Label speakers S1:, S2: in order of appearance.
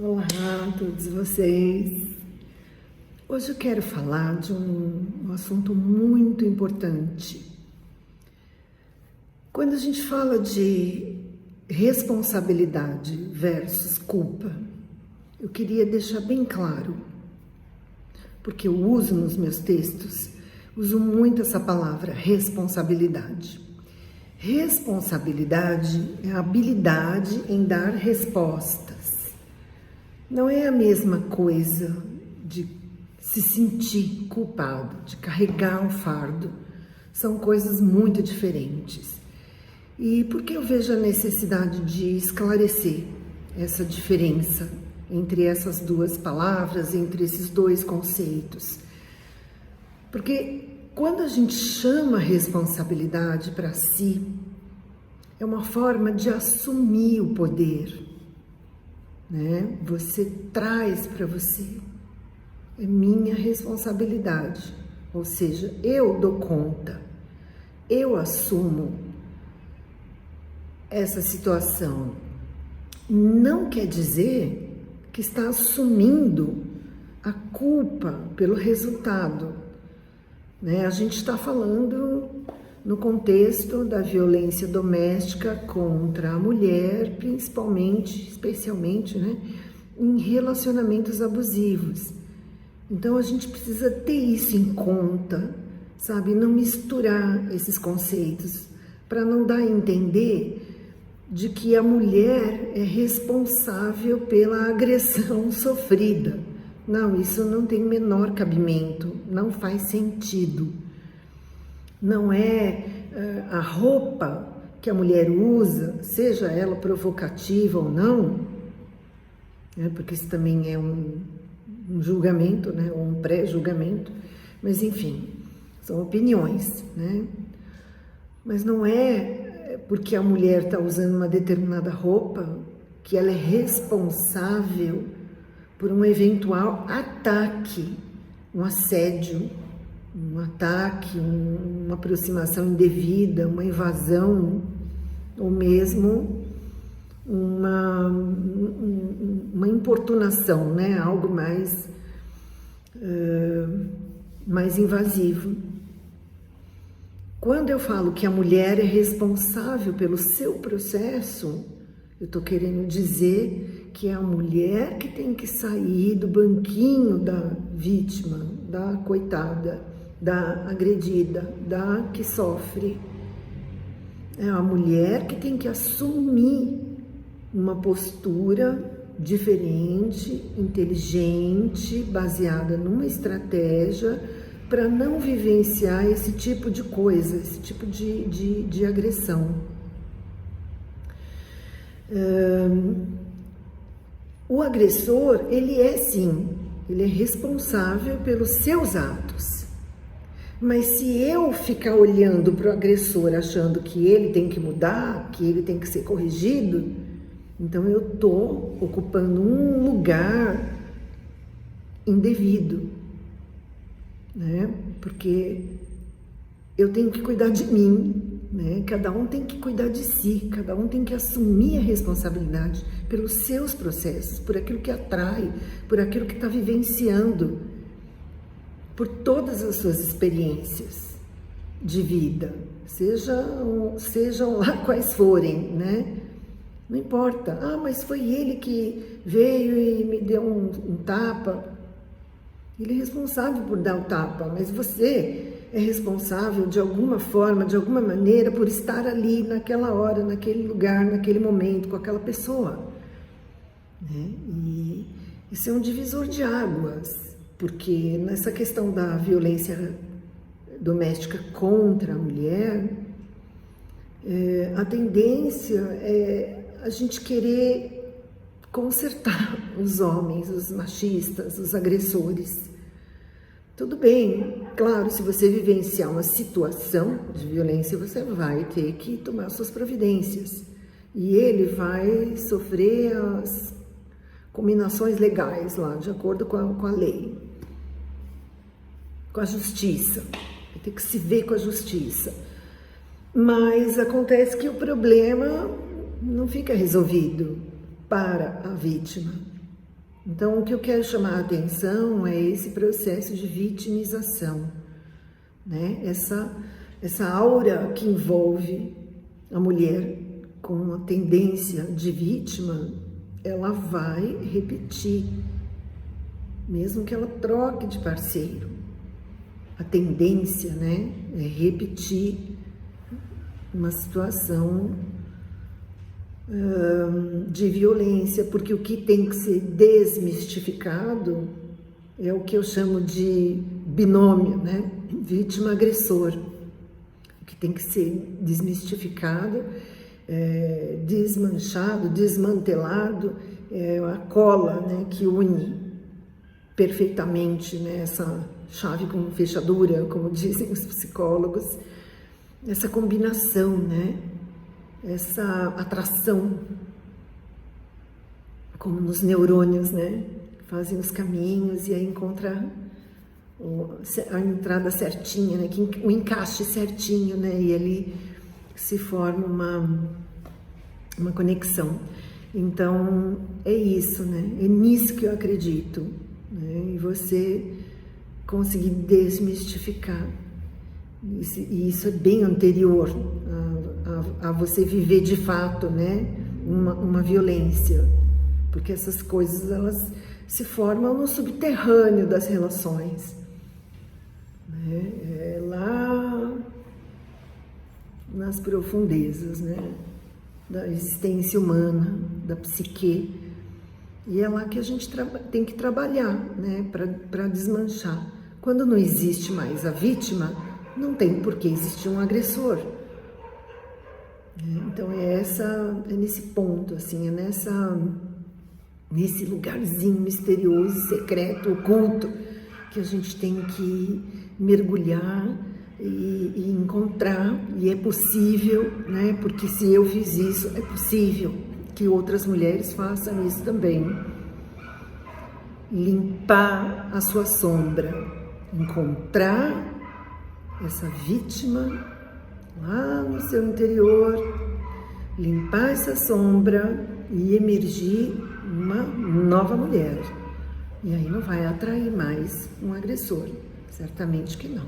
S1: Olá a todos vocês. Hoje eu quero falar de um assunto muito importante. Quando a gente fala de responsabilidade versus culpa, eu queria deixar bem claro, porque eu uso nos meus textos, uso muito essa palavra, responsabilidade. Responsabilidade é a habilidade em dar respostas. Não é a mesma coisa de se sentir culpado, de carregar um fardo. São coisas muito diferentes. E por que eu vejo a necessidade de esclarecer essa diferença entre essas duas palavras, entre esses dois conceitos? Porque quando a gente chama responsabilidade para si, é uma forma de assumir o poder, né? Você traz para você, é minha responsabilidade, ou seja, eu dou conta, eu assumo essa situação. Não quer dizer que está assumindo a culpa pelo resultado, né? A gente está falando no contexto da violência doméstica contra a mulher, especialmente, né, em relacionamentos abusivos. Então a gente precisa ter isso em conta, sabe? Não misturar esses conceitos, para não dar a entender de que a mulher é responsável pela agressão sofrida. Não, isso não tem menor cabimento, não faz sentido. Não é a roupa que a mulher usa, seja ela provocativa ou não, né, porque isso também é um julgamento, né, ou um pré-julgamento, mas enfim, são opiniões, né? Mas não é porque a mulher está usando uma determinada roupa que ela é responsável por um eventual ataque, um assédio, um ataque, uma aproximação indevida, uma invasão, ou mesmo uma importunação, né? Algo mais invasivo. Quando eu falo que a mulher é responsável pelo seu processo, eu estou querendo dizer que é a mulher que tem que sair do banquinho da vítima, da coitada, da agredida, da que sofre. É a mulher que tem que assumir uma postura diferente, inteligente, baseada numa estratégia para não vivenciar esse tipo de coisa, esse tipo de agressão. O agressor, ele é sim, ele é responsável pelos seus atos. Mas se eu ficar olhando para o agressor achando que ele tem que mudar, que ele tem que ser corrigido, então eu estou ocupando um lugar indevido, né? Porque eu tenho que cuidar de mim, né? Cada um tem que cuidar de si, cada um tem que assumir a responsabilidade pelos seus processos, por aquilo que atrai, por aquilo que está vivenciando, por todas as suas experiências de vida, sejam lá quais forem, né? Não importa, mas foi ele que veio e me deu um tapa. Ele é responsável por dar o tapa, mas você é responsável de alguma forma, de alguma maneira, por estar ali naquela hora, naquele lugar, naquele momento, com aquela pessoa, né? E isso é um divisor de águas, porque nessa questão da violência doméstica contra a mulher, a tendência é a gente querer consertar os homens, os machistas, os agressores. Tudo bem, claro, se você vivenciar uma situação de violência, você vai ter que tomar suas providências. E ele vai sofrer as combinações legais lá, de acordo com a lei, com a justiça. Vai ter que se ver com a justiça. Mas acontece que o problema não fica resolvido para a vítima. Então, o que eu quero chamar a atenção é esse processo de vitimização, né? Essa aura que envolve a mulher com uma tendência de vítima, ela vai repetir, mesmo que ela troque de parceiro. A tendência, né, é repetir uma situação de violência, porque o que tem que ser desmistificado é o que eu chamo de binômio, né? Vítima-agressor. O que tem que ser desmistificado, desmanchado, desmantelado, é a cola, né, que une perfeitamente, né, essa chave com fechadura, como dizem os psicólogos, essa combinação, né? Essa atração, como nos neurônios, né? Fazem os caminhos e aí encontra a entrada certinha, né? O encaixe certinho, né? E ali se forma uma conexão. Então, é isso, né? É nisso que eu acredito, né? E você conseguir desmistificar. E isso é bem anterior a você viver de fato, né, uma violência, porque essas coisas elas se formam no subterrâneo das relações, né, lá nas profundezas, né, da existência humana, da psique, e é lá que a gente tem que trabalhar, né, para desmanchar. Quando não existe mais a vítima, não tem por que existir um agressor. Então é nesse ponto, assim, nesse lugarzinho misterioso, secreto, oculto, que a gente tem que mergulhar e encontrar, e é possível, né? Porque se eu fiz isso, é possível que outras mulheres façam isso também. Limpar a sua sombra, encontrar essa vítima lá no seu interior, limpar essa sombra e emergir uma nova mulher. E aí não vai atrair mais um agressor, certamente que não.